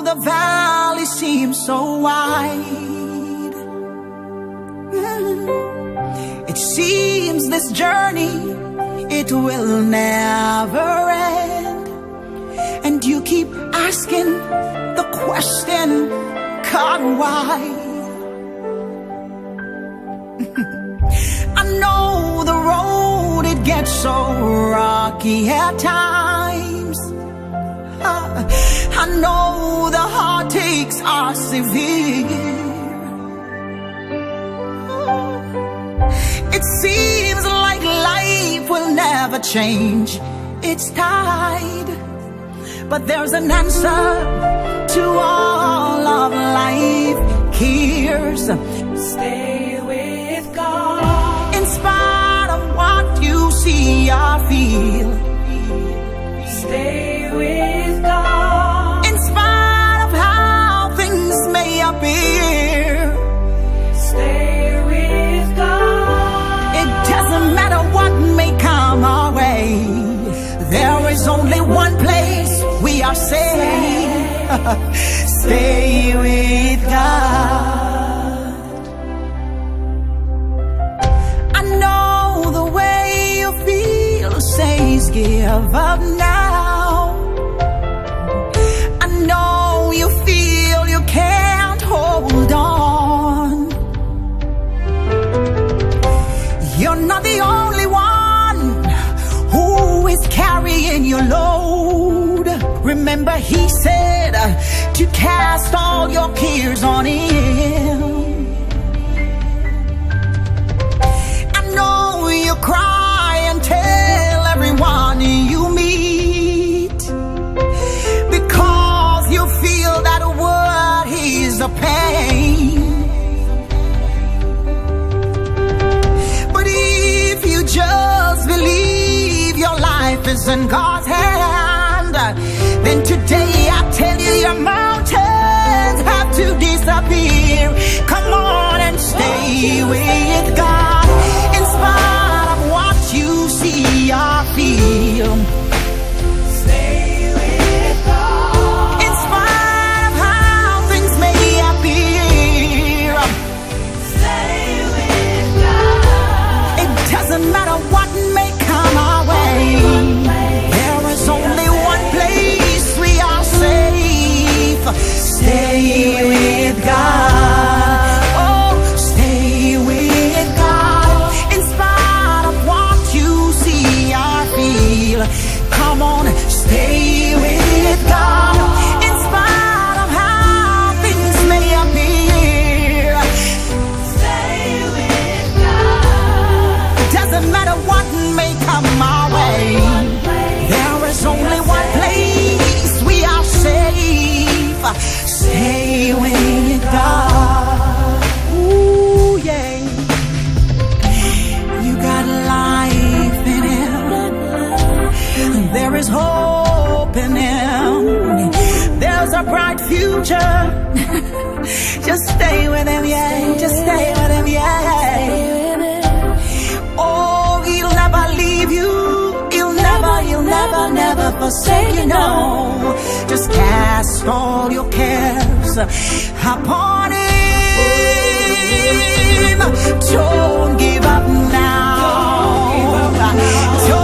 the valley seems so wide, it seems this journey, it will never end. And you keep asking the question, God, why? I know the road, it gets so rocky at times. I know the heartaches are severe. It seems like life will never change its tide, but there's an answer to all of life. Here's stay with God. In spite of what you see or feel, stay with God. In spite of how things may appear, stay with God. it doesn't matter what may come our way, there is only one place we are safe. Stay with God. I know the way you feel says give up now. I know you feel you can't hold on. You're not the only one who is carrying your load. Remember, he said to cast all your cares on him. I know you cry and tell everyone you meet, because you feel that word is a pain. But if you just believe your life is in God's hand, then today I tell you your mountains have to disappear. Come on and stay with God. In spite of what you see or feel, stay with God. in spite of how things may appear, stay with God. it doesn't matter what may come our way, there is only one place we are safe. Stay with God. Oh, stay with God. In spite of what you see or feel, come on, stay with God. In spite of how things may appear, Stay with God. it doesn't matter what may come our way, there is only one place we are safe. Stay with God. Ooh, yeah. You got life in Him. There is hope in Him. There's a bright future. Just stay with Him, yeah. Just stay with Him, yeah. Oh, He'll never leave you. He'll never forsake you, no. Just cast all your cares upon Him. Don't give up now. Don't